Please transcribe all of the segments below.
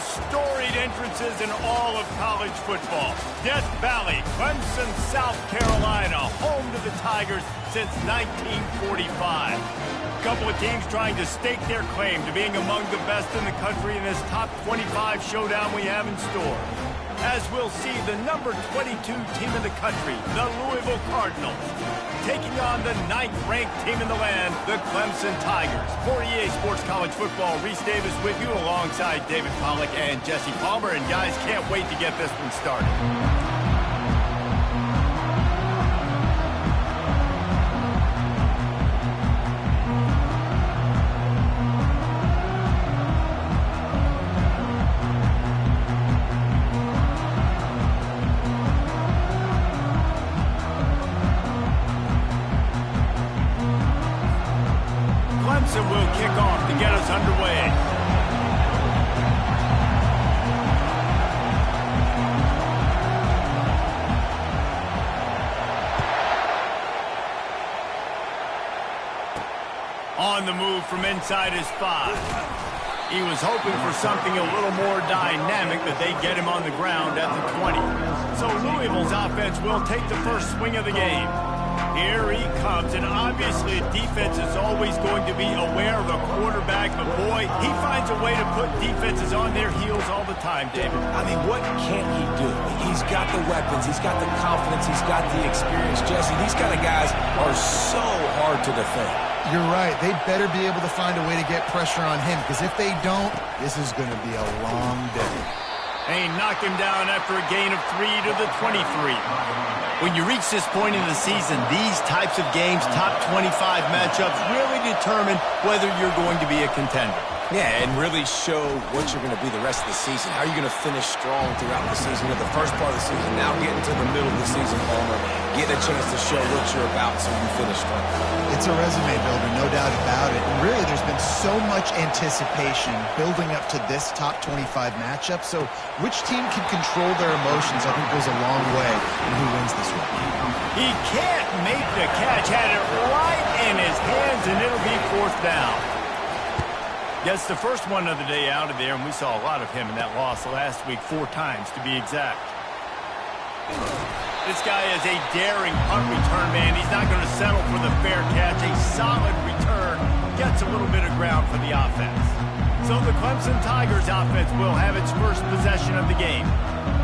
storied entrances in all of college football. Death Valley, Clemson, South Carolina, home to the Tigers since 1945. A couple of teams trying to stake their claim to being among the best in the country in this top 25 showdown we have in store. As we'll see the number 22 team in the country, the Louisville Cardinals, taking on the 9th-ranked team in the land, the Clemson Tigers. For EA Sports College Football, Reese Davis with you alongside David Pollack and Jesse Palmer. And guys, can't wait to get this one started. Clemson will kick off to get us underway. On the move from inside his 5. He was hoping for something a little more dynamic, but they get him on the ground at the 20. So Louisville's offense will take the first swing of the game. Here he comes, and obviously defense is always going to be aware of a quarterback, but boy, he finds a way to put defenses on their heels all the time, David. I mean, what can't he do? He's got the weapons, he's got the confidence, he's got the experience. Jesse, these kind of guys are so hard to defend. You're right. They better be able to find a way to get pressure on him, because if they don't, this is going to be a long day. They knock him down after a gain of 3 to the 23. When you reach this point in the season, these types of games, top 25 matchups, really determine whether you're going to be a contender. Yeah, and really show what you're going to be the rest of the season. How are you going to finish strong throughout the season? The first part of the season, now getting to the middle of the season, Palmer, getting a chance to show what you're about so you finish strong. It's a resume builder, no doubt about it. And really, there's been so much anticipation building up to this top 25 matchup. So which team can control their emotions, I think, goes a long way in who wins this one. He can't make the catch. Had it right in his hands, and it'll be 4th down. Gets the first one of the day out of there, and we saw a lot of him in that loss last week, 4 times to be exact. This guy is a daring punt return man. He's not going to settle for the fair catch. A solid return gets a little bit of ground for the offense. So the Clemson Tigers offense will have its first possession of the game.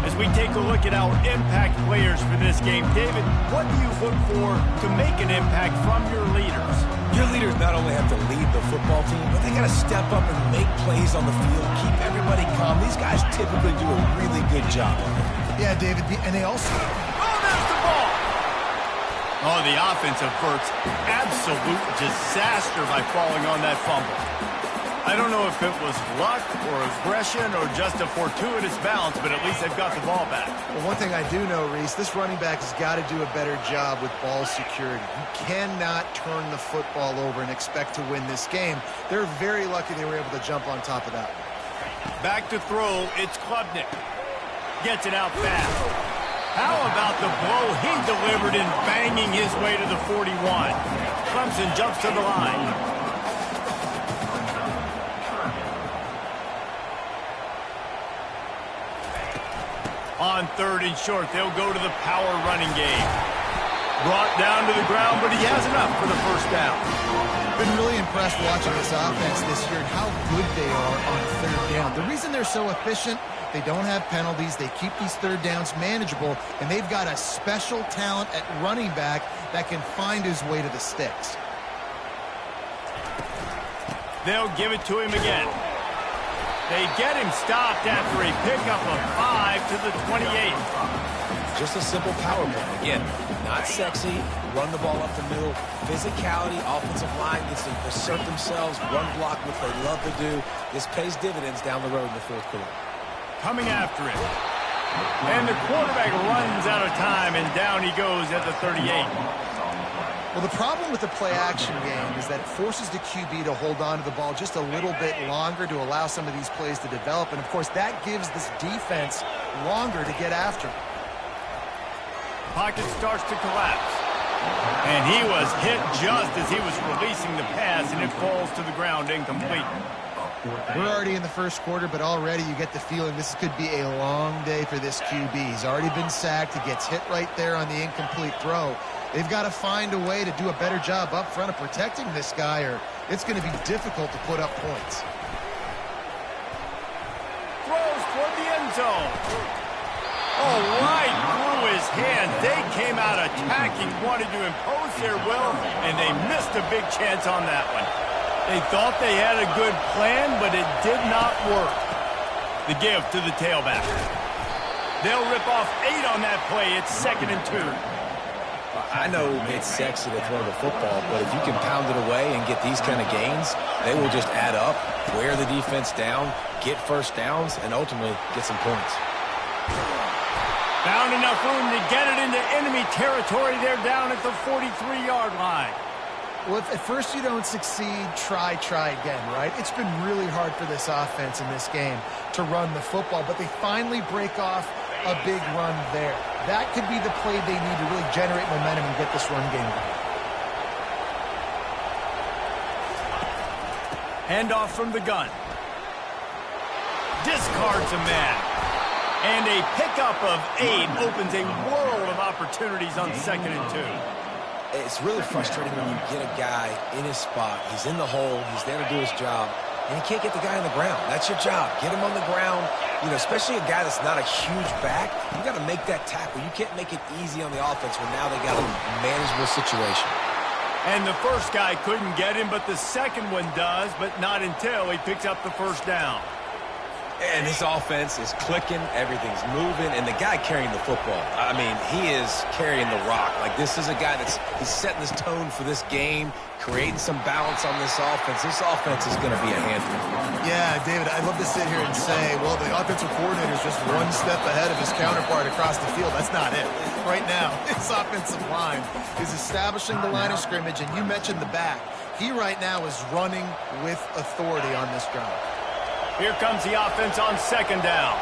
As we take a look at our impact players for this game, David, what do you look for to make an impact from your leaders? Your leaders not only have to lead the football team, but they got to step up and make plays on the field, keep everybody calm. These guys typically do a really good job of it. Yeah, David, and they also... Oh, there's the ball! Oh, the offense averts absolute disaster by falling on that fumble. I don't know if it was luck or aggression or just a fortuitous bounce, but at least they've got the ball back. Well, one thing I do know, Reese, this running back has got to do a better job with ball security. You cannot turn the football over and expect to win this game. They're very lucky they were able to jump on top of that one. Back to throw, it's Klubnik. Gets it out fast. How about the blow he delivered in banging his way to the 41? Clemson jumps to the line. On 3rd and short, they'll go to the power running game. Brought down to the ground, but he has enough for the 1st down. Been really impressed watching this offense this year and how good they are on 3rd down. The reason they're so efficient, they don't have penalties, they keep these 3rd downs manageable, and they've got a special talent at running back that can find his way to the sticks. They'll give it to him again. They get him stopped after a pickup of 5 to the 28. Just a simple power play. Again, not sexy, run the ball up the middle, physicality, offensive line gets to assert themselves, run block, what they love to do. This pays dividends down the road in the 4th quarter. Coming after him. And the quarterback runs out of time, and down he goes at the 38. Well, the problem with the play-action game is that it forces the QB to hold on to the ball just a little bit longer to allow some of these plays to develop. And, of course, that gives this defense longer to get after. Pocket starts to collapse. And he was hit just as he was releasing the pass, and it falls to the ground incomplete. We're already in the first quarter, but already you get the feeling this could be a long day for this QB. He's already been sacked. He gets hit right there on the incomplete throw. They've got to find a way to do a better job up front of protecting this guy, or it's going to be difficult to put up points. Throws toward the end zone. Oh, right through his hand. They came out attacking, wanted to impose their will, and they missed a big chance on that one. They thought they had a good plan, but it did not work. The give to the tailback. They'll rip off 8 on that play. It's 2nd and 2. I know it's sexy to throw the football, but if you can pound it away and get these kind of gains, they will just add up, wear the defense down, get first downs, and ultimately get some points. Found enough room to get it into enemy territory. They're down at the 43-yard line. Well, if at first you don't succeed, try again, right? It's been really hard for this offense in this game to run the football, but they finally break off a big run there. That could be the play they need to really generate momentum and get this run game going. Handoff from the gun. Discards a man. And a pickup of 8 opens a world of opportunities on 2nd and 2. It's really frustrating when you get a guy in his spot. He's in the hole. He's there to do his job. And you can't get the guy on the ground. That's your job. Get him on the ground. You know, especially a guy that's not a huge back. You got to make that tackle. You can't make it easy on the offense when now they got a manageable situation. And the first guy couldn't get him, but the second one does, but not until he picks up the first down. And this offense is clicking, everything's moving, and the guy carrying the football, I mean, he is carrying the rock. Like, this is a guy he's setting this tone for this game, creating some balance on this offense. This offense is going to be a handful. Yeah, David, I'd love to sit here and say, well, the offensive coordinator is just one step ahead of his counterpart across the field. That's not it. Right now, his offensive line is establishing the line of scrimmage, and you mentioned the back. He right now is running with authority on this drive. Here comes the offense on 2nd down.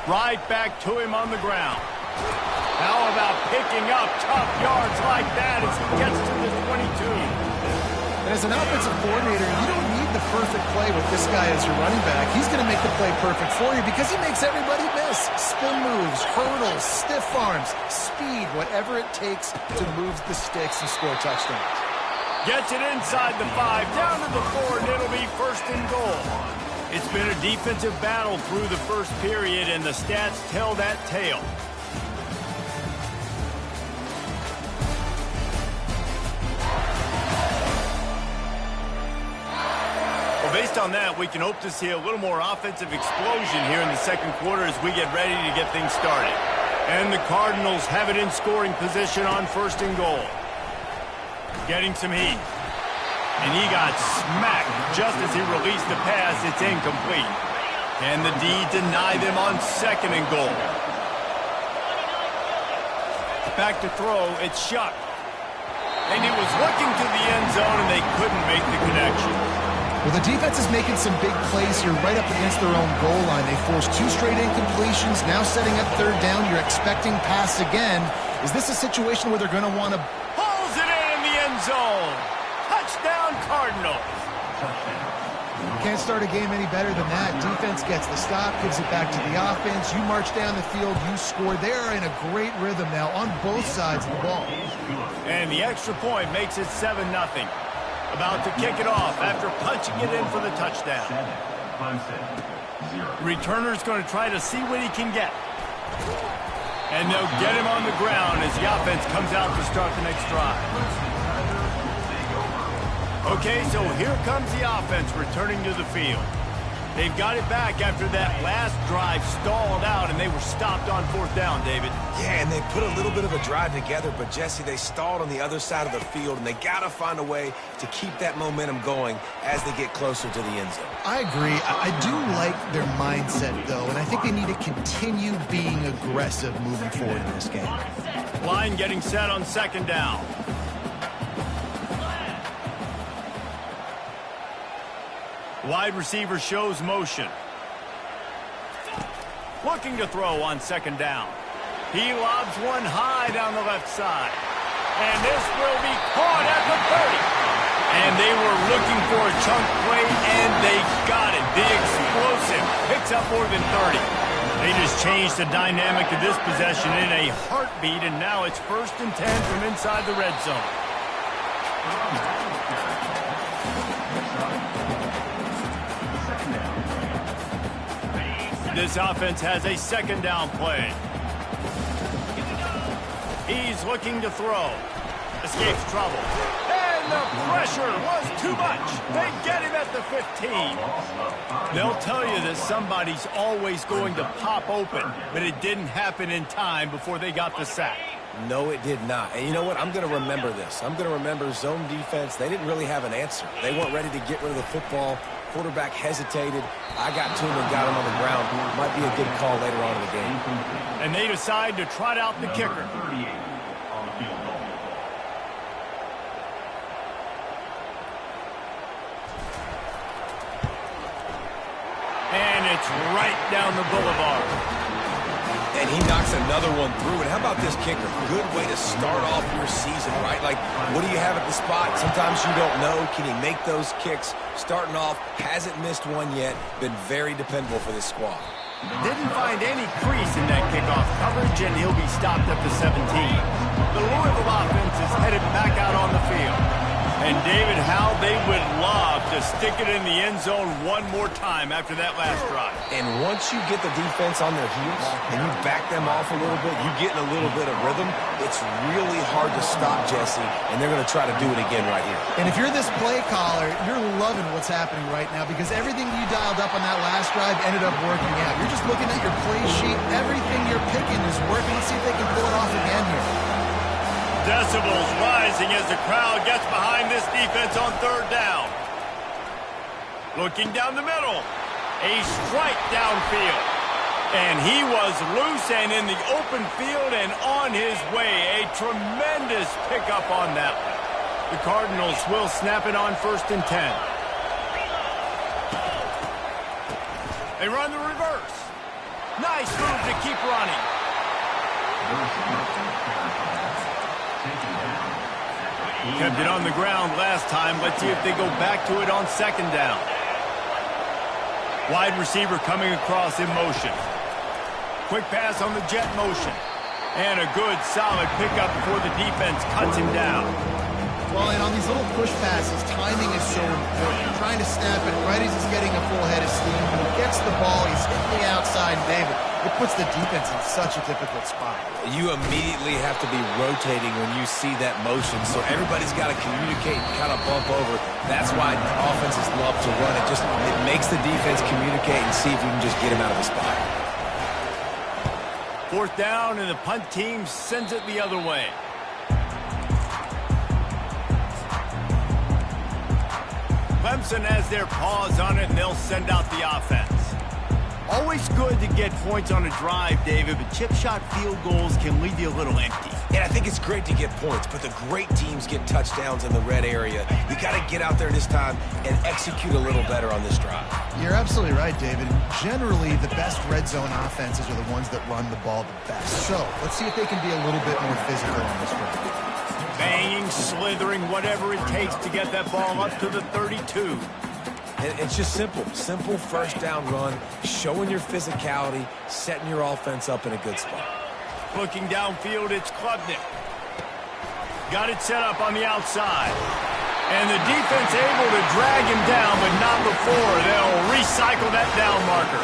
Right back to him on the ground. How about picking up tough yards like that as he gets to the 22? And as an offensive coordinator, you don't need the perfect play with this guy as your running back. He's going to make the play perfect for you because he makes everybody miss. Spin moves, hurdles, stiff arms, speed, whatever it takes to move the sticks and score touchdowns. Gets it inside the 5, down to the 4, and it'll be 1st and goal. It's been a defensive battle through the first period, and the stats tell that tale. Well, based on that, we can hope to see a little more offensive explosion here in the second quarter as we get ready to get things started. And the Cardinals have it in scoring position on 1st and goal. Getting some heat. And he got smacked just as he released the pass. It's incomplete. And the D deny them on 2nd and goal. Back to throw. It's Shuck. And he was looking to the end zone, and they couldn't make the connection. Well, the defense is making some big plays here right up against their own goal line. They forced 2 straight incompletions. Now setting up 3rd down. You're expecting pass again. Is this a situation where they're going to want to... Zone. Touchdown, Cardinals. Can't start a game any better than that. Defense gets the stop, gives it back to the offense. You march down the field, you score. They're in a great rhythm now on both sides of the ball. And the extra point makes it 7-0. About to kick it off after punching it in for the touchdown. Returner's going to try to see what he can get. And they'll get him on the ground as the offense comes out to start the next drive. Okay, so here comes the offense returning to the field. They've got it back after that last drive stalled out, and they were stopped on 4th down, David. Yeah, and they put a little bit of a drive together, but, Jesse, they stalled on the other side of the field, and they got to find a way to keep that momentum going as they get closer to the end zone. I agree. I do like their mindset, though, and I think they need to continue being aggressive moving forward in this game. Line getting set on 2nd down. Wide receiver shows motion. Looking to throw on 2nd down. He lobs one high down the left side. And this will be caught at the 30. And they were looking for a chunk play, and they got it. The explosive picks up more than 30. They just changed the dynamic of this possession in a heartbeat, and now it's 1st and 10 from inside the red zone. This offense has a 2nd down play. He's looking to throw. Escapes trouble. And the pressure was too much. They get him at the 15. They'll tell you that somebody's always going to pop open, but it didn't happen in time before they got the sack. No, it did not. And you know what? I'm going to remember this. I'm going to remember zone defense. They didn't really have an answer. They weren't ready to get rid of the football. Quarterback hesitated. I got to him and got him on the ground. Might be a good call later on in the game. And they decide to trot out the kicker. And it's right down the boulevard. And he knocks another one through. And how about this kicker? Good way to start off your season, right? Like, what do you have at the spot? Sometimes you don't know. Can he make those kicks? Starting off, hasn't missed one yet. Been very dependable for this squad. Didn't find any crease in that kickoff coverage, and he'll be stopped at the 17. The Louisville offense is headed back out on the field. And, David, how they would love to stick it in the end zone one more time after that last drive. And once you get the defense on their heels and you back them off a little bit, you get in a little bit of rhythm, it's really hard to stop, Jesse, and they're going to try to do it again right here. And if you're this play caller, you're loving what's happening right now because everything you dialed up on that last drive ended up working out. You're just looking at your play sheet. Everything you're picking is working. Let's see if they can pull it off again here. Decibels rising as the crowd gets behind this defense on 3rd down. Looking down the middle. A strike downfield. And he was loose and in the open field and on his way. A tremendous pickup on that one. The Cardinals will snap it on 1st and 10. They run the reverse. Nice move to keep running. Kept it on the ground last time. Let's see if they go back to it on 2nd down. Wide receiver coming across in motion. Quick pass on the jet motion. And a good, solid pickup before the defense cuts him down. Well, and on these little push passes, timing is so important. You're trying to snap it right as he's getting a full head of steam. When he gets the ball, he's hitting the outside, David. It puts the defense in such a difficult spot. You immediately have to be rotating when you see that motion, so everybody's got to communicate and kind of bump over. That's why offenses love to run it. It makes the defense communicate and see if you can just get him out of the spot. 4th down, and the punt team sends it the other way. Clemson has their paws on it, and they'll send out the offense. Always good to get points on a drive, David, but chip shot field goals can leave you a little empty. And I think it's great to get points, but the great teams get touchdowns in the red area. You got to get out there this time and execute a little better on this drive. You're absolutely right, David. Generally, the best red zone offenses are the ones that run the ball the best. So let's see if they can be a little bit more physical on this one. Banging, slithering, whatever it takes to get that ball up to the 32. It's just simple 1st down run, showing your physicality, setting your offense up in a good spot. Looking downfield, it's Klubnik. Got it set up on the outside. And the defense able to drag him down, but not before. They'll recycle that down marker.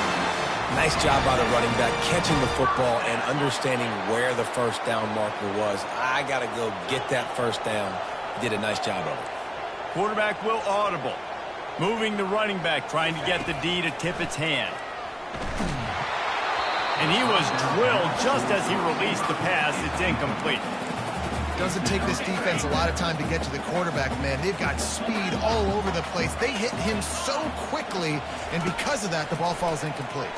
Nice job by the running back, catching the football and understanding where the 1st down marker was. I got to go get that 1st down. Did a nice job of it. Quarterback will audible. Moving the running back, trying to get the D to tip its hand. And he was drilled just as he released the pass. It's incomplete. Doesn't take this defense a lot of time to get to the quarterback, man. They've got speed all over the place. They hit him so quickly, and because of that, the ball falls incomplete.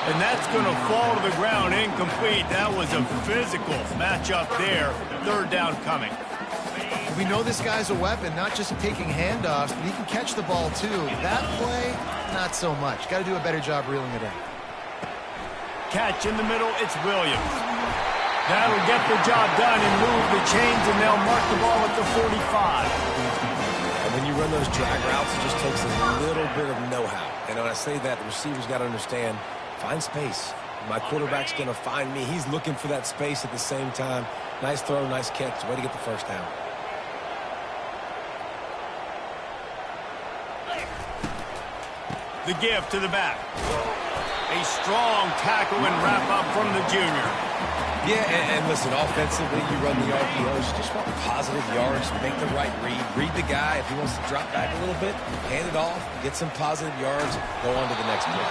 And that's going to fall to the ground incomplete. That was a physical matchup there. 3rd down coming. We know this guy's a weapon, not just taking handoffs, but he can catch the ball too. That play, not so much. Got to do a better job reeling it in. Catch in the middle, it's Williams. That'll get the job done and move the chains, and they'll mark the ball at the 45. And when you run those drag routes, it just takes a little bit of know-how. And when I say that, the receiver's got to understand, find space. My quarterback's going to find me. He's looking for that space at the same time. Nice throw, nice catch. Way to get the first down. The give to the back. A strong tackle and wrap-up from the junior. Yeah, and listen, offensively, you run the RPOs, just want positive yards, make the right read the guy. If he wants to drop back a little bit, hand it off, get some positive yards, go on to the next play.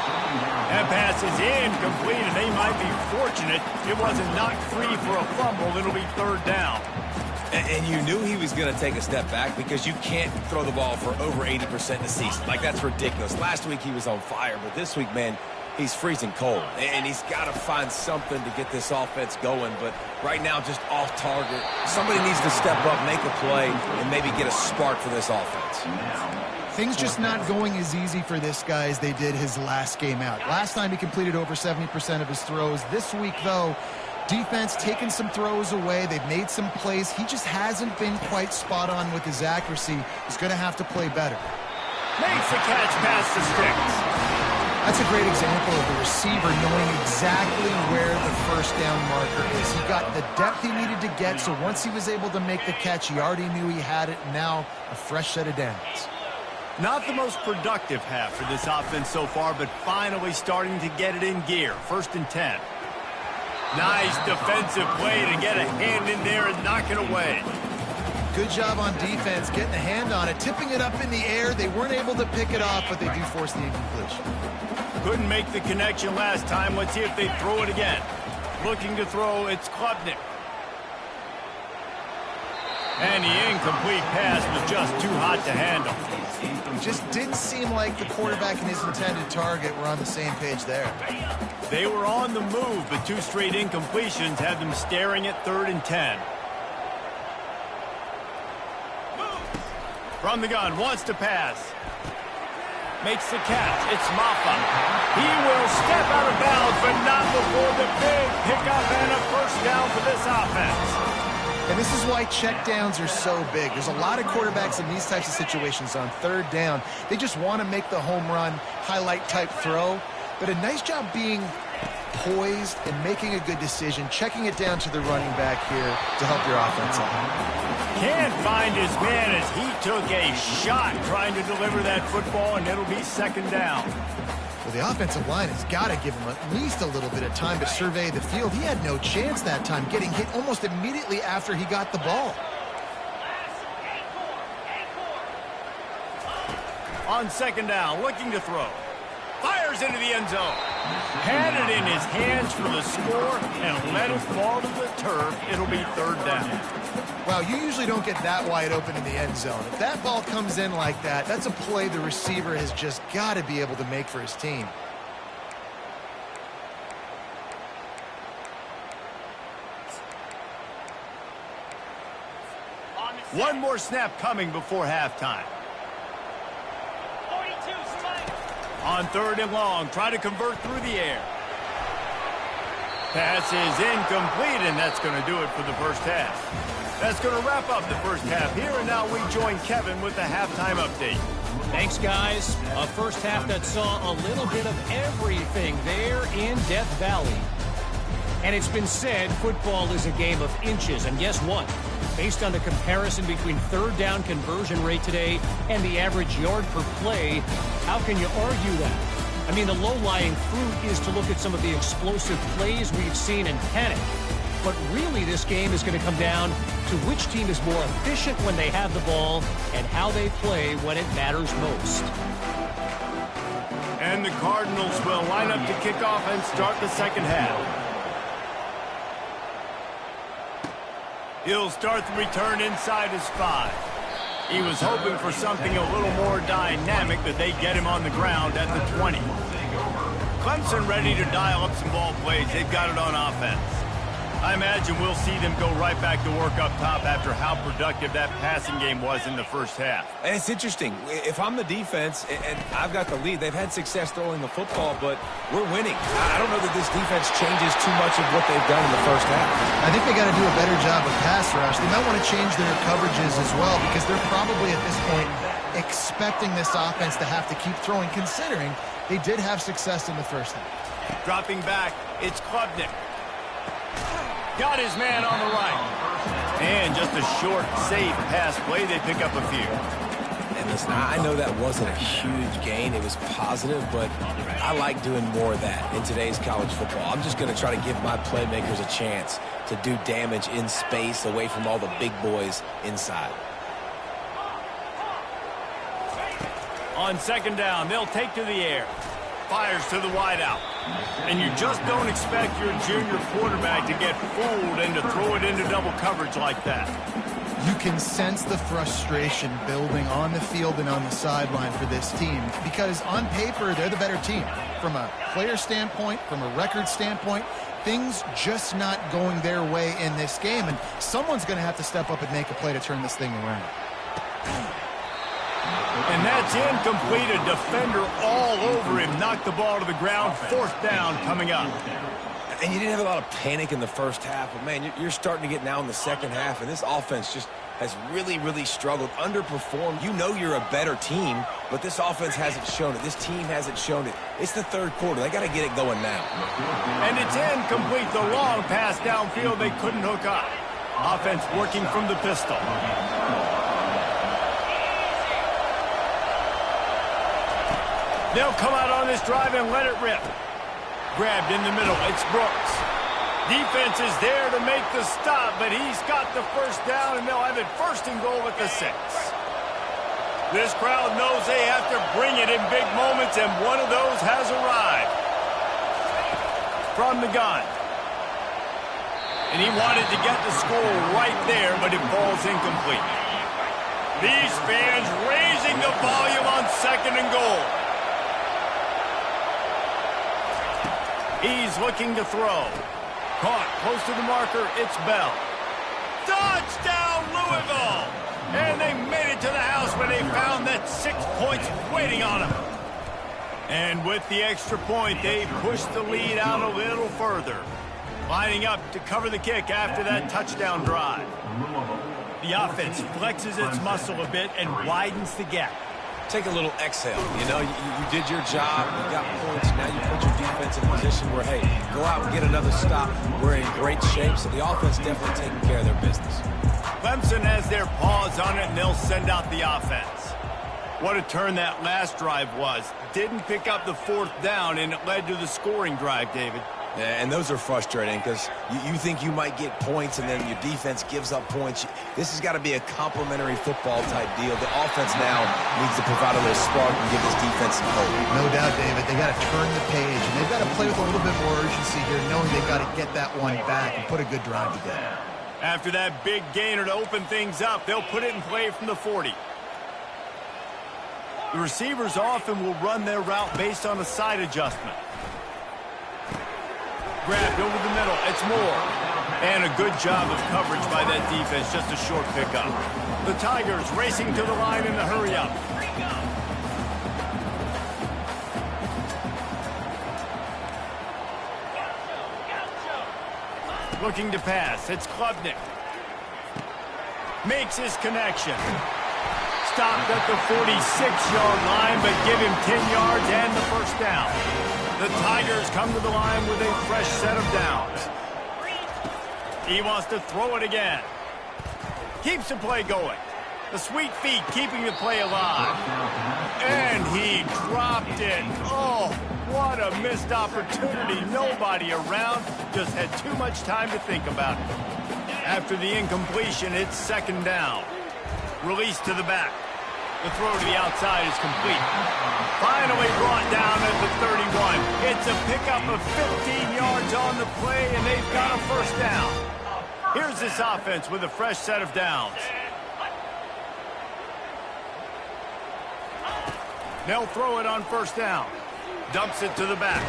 That pass is incomplete, and they might be fortunate it wasn't knocked free for a fumble. It'll be third down. And you knew he was going to take a step back because you can't throw the ball for over 80% in the season. Like, that's ridiculous. Last week he was on fire, but this week, man, he's freezing cold. And he's got to find something to get this offense going. But right now, just off target. Somebody needs to step up, make a play, and maybe get a spark for this offense. Things just not going as easy for this guy as they did his last game out. Last time he completed over 70% of his throws. This week, though, defense taking some throws away. They've made some plays. He just hasn't been quite spot on with his accuracy. He's going to have to play better. Makes the catch past the sticks. That's a great example of the receiver knowing exactly where the first down marker is. He got the depth he needed to get, so once he was able to make the catch, he already knew he had it. Now a fresh set of downs. Not the most productive half for this offense so far, but finally starting to get it in gear. 1st and 10. Nice defensive play to get a hand in there and knock it away. Good job on defense, getting a hand on it, tipping it up in the air. They weren't able to pick it off, but they do force the incompletion. Couldn't make the connection last time. Let's see if they throw it again. Looking to throw, it's Klubnik. And the incomplete pass was just too hot to handle. It just didn't seem like the quarterback and his intended target were on the same page there. They were on the move, but 2 straight incompletions had them staring at 3rd and 10. From the gun, wants to pass. Makes the catch. It's Maffa. He will step out of bounds, but not before the big pickup and a first down for this offense. And this is why checkdowns are so big. There's a lot of quarterbacks in these types of situations on 3rd down. They just want to make the home run, highlight type throw. But a nice job being poised and making a good decision, checking it down to the running back here to help your offense out. Can't find his man as he took a shot trying to deliver that football, and it'll be 2nd down. Well, the offensive line has got to give him at least a little bit of time to survey the field. He had no chance that time, getting hit almost immediately after he got the ball. On 2nd down, looking to throw. Fires into the end zone. Had it in his hands for the score and let it fall to the turf. It'll be 3rd down. Wow, you usually don't get that wide open in the end zone. If that ball comes in like that, that's a play the receiver has just got to be able to make for his team. One more snap coming before halftime. On 3rd and long, try to convert through the air. Pass is incomplete, and that's going to do it for the first half. That's going to wrap up the first half here, and now we join Kevin with the halftime update. Thanks, guys. A first half that saw a little bit of everything there in Death Valley. And it's been said football is a game of inches, and guess what? Based on the comparison between 3rd down conversion rate today and the average yard per play, how can you argue that? I mean, the low-lying fruit is to look at some of the explosive plays we've seen in panic. But really, this game is going to come down to which team is more efficient when they have the ball and how they play when it matters most. And the Cardinals will line up to kick off and start the second half. He'll start the return inside his 5. He was hoping for something a little more dynamic, but they get him on the ground at the 20. Clemson ready to dial up some ball plays. They've got it on offense. I imagine we'll see them go right back to work up top after how productive that passing game was in the first half. And it's interesting. If I'm the defense and I've got the lead, they've had success throwing the football, but we're winning. I don't know that this defense changes too much of what they've done in the first half. I think they got to do a better job of pass rush. They might want to change their coverages as well because they're probably at this point expecting this offense to have to keep throwing, considering they did have success in the first half. Dropping back, it's Klubnik. Got his man on the right. And just a short, safe pass play. They pick up a few. And listen, I know that wasn't a huge gain. It was positive, but I like doing more of that in today's college football. I'm just going to try to give my playmakers a chance to do damage in space away from all the big boys inside. On second down, they'll take to the air. Fires to the wideout. And you just don't expect your junior quarterback to get fooled and to throw it into double coverage like that. You can sense the frustration building on the field and on the sideline for this team because on paper, they're the better team. From a player standpoint, from a record standpoint, things just not going their way in this game. And someone's going to have to step up and make a play to turn this thing around. And that's incomplete. A defender all over him. Knocked the ball to the ground. Fourth down coming up. And you didn't have a lot of panic in the first half. But, man, you're starting to get now in the second half. And this offense just has really, really struggled, underperformed. You know you're a better team, but this offense hasn't shown it. This team hasn't shown it. It's the third quarter. They got to get it going now. And it's incomplete. The long pass downfield they couldn't hook up. Offense working from the pistol. They'll come out on this drive and let it rip. Grabbed in the middle. It's Brooks. Defense is there to make the stop, but he's got the first down, and they'll have it first and goal at the 6. This crowd knows they have to bring it in big moments, and one of those has arrived. From the gun. And he wanted to get the score right there, but it falls incomplete. These fans raising the volume on second and goal. He's looking to throw. Caught close to the marker. It's Bell. Touchdown, Louisville! And they made it to the house when they found that 6 points waiting on them. And with the extra point, they pushed the lead out a little further. Lining up to cover the kick after that touchdown drive. The offense flexes its muscle a bit and widens the gap. Take a little exhale. You know, you did your job. You got points. Now you put your defense in a position where, hey, go out and get another stop. We're in great shape, so the offense definitely taking care of their business. Clemson has their paws on it, and they'll send out the offense. What a turn that last drive was. Didn't pick up the fourth down, and it led to the scoring drive, David. Yeah, and those are frustrating because you think you might get points and then your defense gives up points. This has got to be a complementary football type deal. The offense now needs to provide a little spark and give this defense some hope. No doubt, David. They got to turn the page, and they've got to play with a little bit more urgency here, knowing they've got to get that one back and put a good drive together. After that big gainer to open things up, they'll put it in play from the 40. The receivers often will run their route based on a side adjustment. Grabbed over the middle. It's Moore. And a good job of coverage by that defense. Just a short pickup. The Tigers racing to the line in the hurry-up. Looking to pass. It's Klubnik. Makes his connection. Stopped at the 46-yard line, but give him 10 yards and the first down. The Tigers come to the line with a fresh set of downs. He wants to throw it again. Keeps the play going. The sweet feet keeping the play alive. And he dropped it. Oh, what a missed opportunity. Nobody around. Just had too much time to think about it. After the incompletion, it's second down. Release to the back. The throw to the outside is complete. Finally brought down at the 31. It's a pickup of 15 yards on the play, and they've got a first down. Here's this offense with a fresh set of downs. They'll throw it on first down. Dumps it to the back.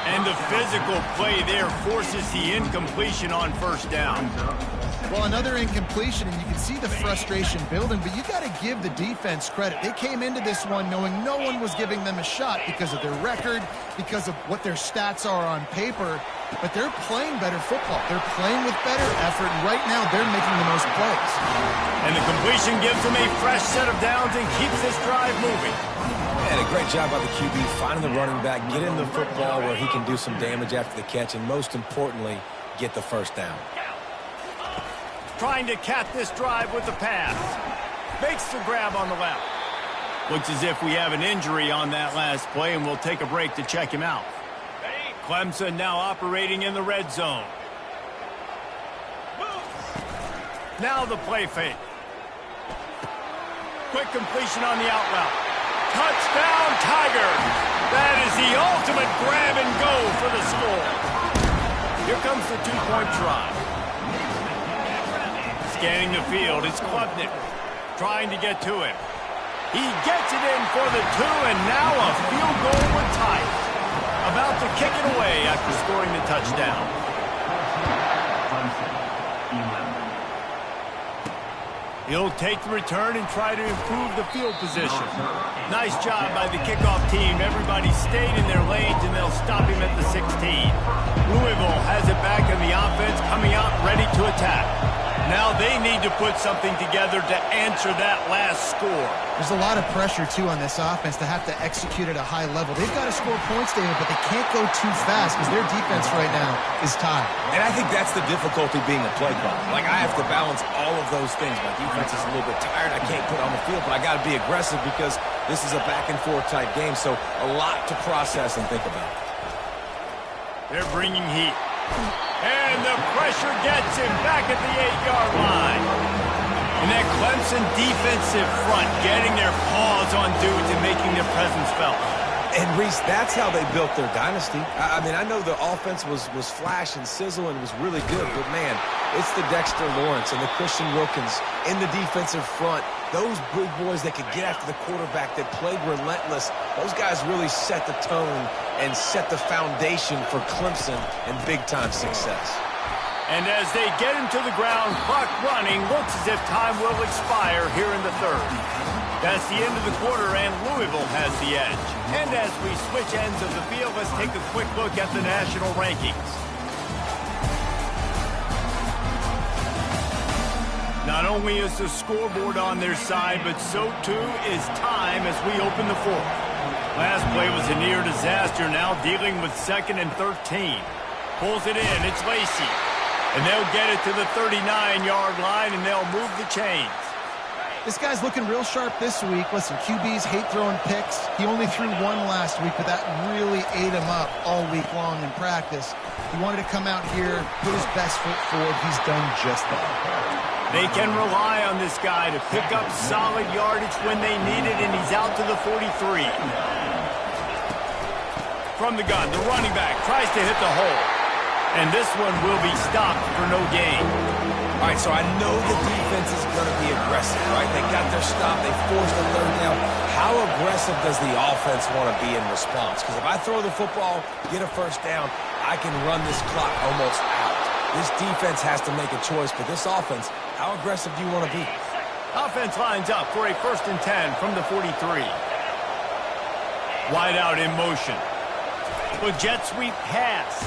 And the physical play there forces the incompletion on first down. Well, another incompletion, and you can see the frustration building, but you got to give the defense credit. They came into this one knowing no one was giving them a shot because of their record, because of what their stats are on paper, but they're playing better football. They're playing with better effort, and right now they're making the most plays. And the completion gives them a fresh set of downs and keeps this drive moving. And a great job by the QB finding the running back, getting the football where he can do some damage after the catch, and most importantly, get the first down. Trying to cap this drive with the pass. Makes the grab on the left. Looks as if we have an injury on that last play, and we'll take a break to check him out. Clemson now operating in the red zone. Now the play fake. Quick completion on the out route. Touchdown, Tigers! That is the ultimate grab and go for the score. Here comes the two-point try. Scanning the field, it's Klubnik trying to get to him. He gets it in for the two, and now a field goal with Tigers. About to kick it away after scoring the touchdown. He'll take the return and try to improve the field position. Nice job by the kickoff team. Everybody stayed in their lanes, and they'll stop him at the 16. Louisville has it back in the offense, coming out ready to attack. Now they need to put something together to answer that last score. There's a lot of pressure, too, on this offense to have to execute at a high level. They've got to score points, David, but they can't go too fast because their defense right now is tired. And I think that's the difficulty being a play caller. Like, I have to balance all of those things. My defense is a little bit tired. I can't put on the field, but I got to be aggressive because this is a back-and-forth type game, so a lot to process and think about. They're bringing heat. And the pressure gets him back at the 8-yard line. And that Clemson defensive front getting their paws on dudes and making their presence felt. And, Reese, that's how they built their dynasty. I mean, I know the offense was flash and sizzle and was really good, but, man, it's the Dexter Lawrence and the Christian Wilkins in the defensive front. Those big boys that could get after the quarterback, that played relentless, those guys really set the tone and set the foundation for Clemson and big-time success. And as they get him to the ground, clock running, looks as if time will expire here in the third. That's the end of the quarter, and Louisville has the edge. And as we switch ends of the field, let's take a quick look at the national rankings. Not only is the scoreboard on their side, but so too is time as we open the fourth. Last play was a near disaster, now dealing with 2nd and 13. Pulls it in, it's Lacey. And they'll get it to the 39-yard line, and they'll move the chains. This guy's looking real sharp this week. Listen, QBs hate throwing picks. He only threw one last week, but that really ate him up all week long in practice. He wanted to come out here, put his best foot forward. He's done just that. They can rely on this guy to pick up solid yardage when they need it, and he's out to the 43. From the gun, the running back tries to hit the hole. And this one will be stopped for no gain. All right, so I know the defense is going to be aggressive, right? They got their stop. They forced the third down. How aggressive does the offense want to be in response? Because if I throw the football, get a first down, I can run this clock almost out. This defense has to make a choice, but this offense, how aggressive do you want to be? Offense lines up for a 1st and 10 from the 43. Wide out in motion. The jet sweep pass.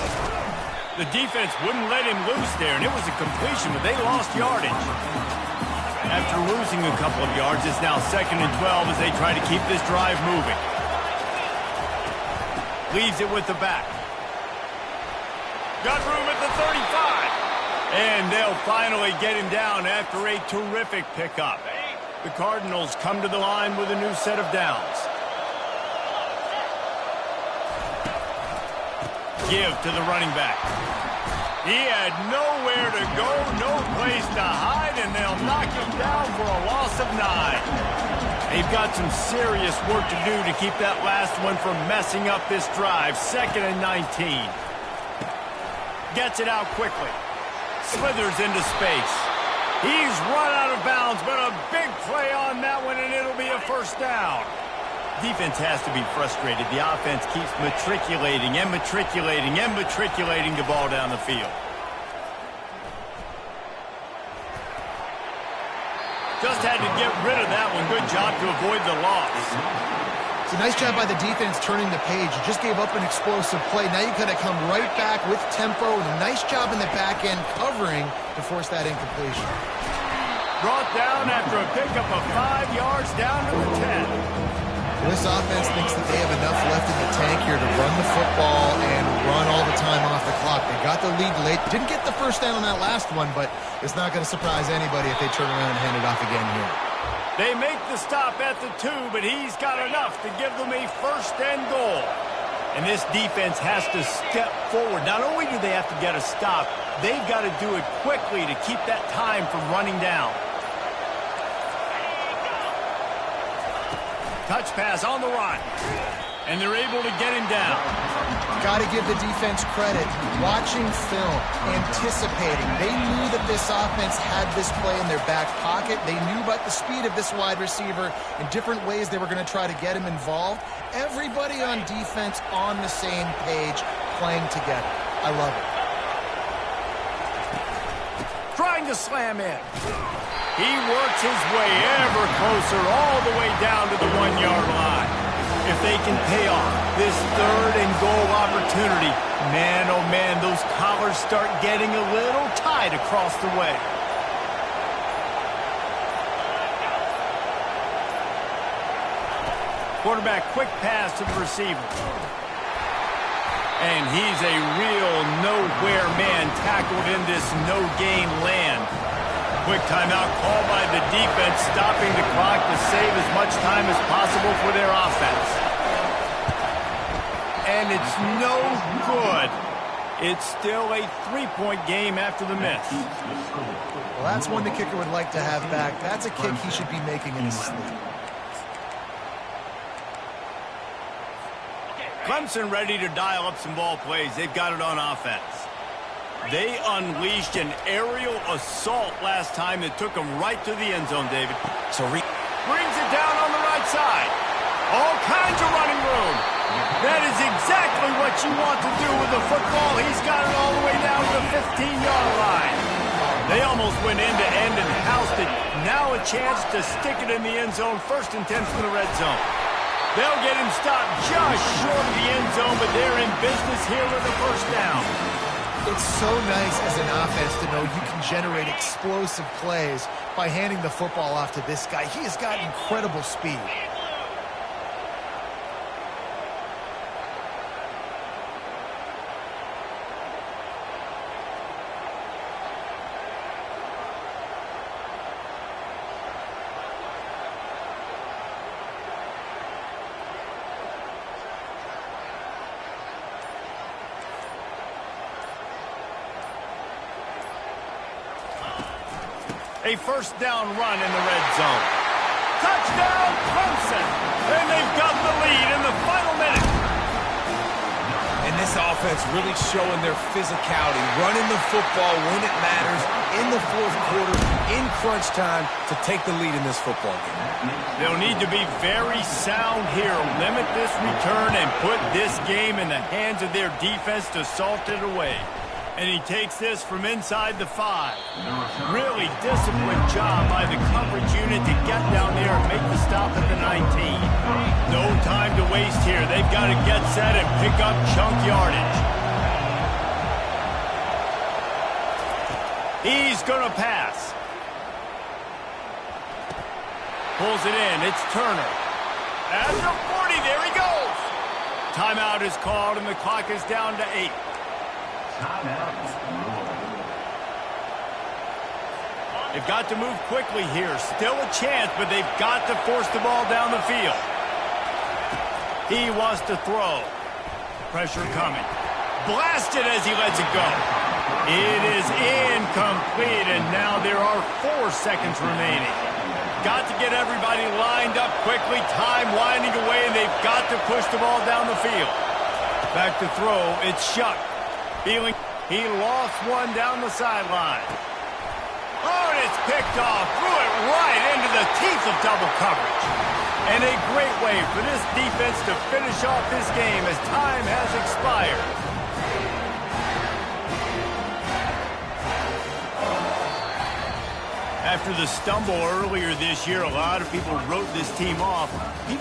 The defense wouldn't let him loose there, and it was a completion, but they lost yardage. After losing a couple of yards, it's now 2nd and 12 as they try to keep this drive moving. Leaves it with the back. Got room at the 35. And they'll finally get him down after a terrific pickup. The Cardinals come to the line with a new set of downs. Give to the running back. He had nowhere to go, no place to hide, and they'll knock him down for a loss of 9. They've got some serious work to do to keep that last one from messing up this drive. 2nd and 19. Gets it out quickly. Slithers into space. He's run out of bounds, but a big play on that one, and it'll be a first down. Defense has to be frustrated. The offense keeps matriculating and matriculating and matriculating the ball down the field. Just had to get rid of that one. Good job to avoid the loss. It's a nice job by the defense turning the page. You just gave up an explosive play. Now you got to come right back with tempo. Nice job in the back end covering to force that incompletion. Brought down after a pickup of 5 yards down to the 10. This offense thinks that they have enough left in the tank here to run the football and run all the time off the clock. They got the lead late. Didn't get the first down on that last one, but it's not going to surprise anybody if they turn around and hand it off again here. They make the stop at the 2, but he's got enough to give them a first and goal. And this defense has to step forward. Not only do they have to get a stop, they've got to do it quickly to keep that time from running down. Touch pass on the run. And they're able to get him down. Got to give the defense credit. Watching film, anticipating. They knew that this offense had this play in their back pocket. They knew about the speed of this wide receiver in different ways they were going to try to get him involved. Everybody on defense on the same page, playing together. I love it. Trying to slam in. He works his way ever closer all the way down to the 1-yard line. If they can pay off this third and goal opportunity, man, oh man, those collars start getting a little tight across the way. Quarterback quick pass to the receiver. And he's a real nowhere man tackled in this no-gain land. Quick timeout called by the defense, stopping the clock to save as much time as possible for their offense. And it's no good. It's still a 3-point game after the miss. Well, that's one the kicker would like to have back. That's a kick he should be making in his sleep. Clemson ready to dial up some ball plays. They've got it on offense. They unleashed an aerial assault last time that took them right to the end zone, David. So brings it down on the right side. All kinds of running room. That is exactly what you want to do with the football. He's got it all the way down to the 15-yard line. They almost went end-to-end and housed it. Now a chance to stick it in the end zone. 1st and 10 from the red zone. They'll get him stopped just short of the end zone, but they're in business here with a first down. It's so nice as an offense to know you can generate explosive plays by handing the football off to this guy. He has got incredible speed. A first down run in the red zone. Touchdown, Clemson! And they've got the lead in the final minute. And this offense really showing their physicality, running the football when it matters, in the 4th quarter, in crunch time, to take the lead in this football game. They'll need to be very sound here, limit this return, and put this game in the hands of their defense to salt it away. And he takes this from inside the 5. Really disciplined job by the coverage unit to get down there and make the stop at the 19. No time to waste here. They've got to get set and pick up chunk yardage. He's going to pass. Pulls it in. It's Turner. At the 40, there he goes. Timeout is called, and the clock is down to 8. They've got to move quickly here. Still a chance, but they've got to force the ball down the field. He wants to throw. Pressure coming. Blasted as he lets it go. It is incomplete, and now there are 4 seconds remaining. Got to get everybody lined up quickly. Time winding away, and they've got to push the ball down the field. Back to throw. It's Shuck. Feeling he lost one down the sideline. Oh, and it's picked off. Threw it right into the teeth of double coverage. And a great way for this defense to finish off this game as time has expired. After the stumble earlier this year, a lot of people wrote this team off.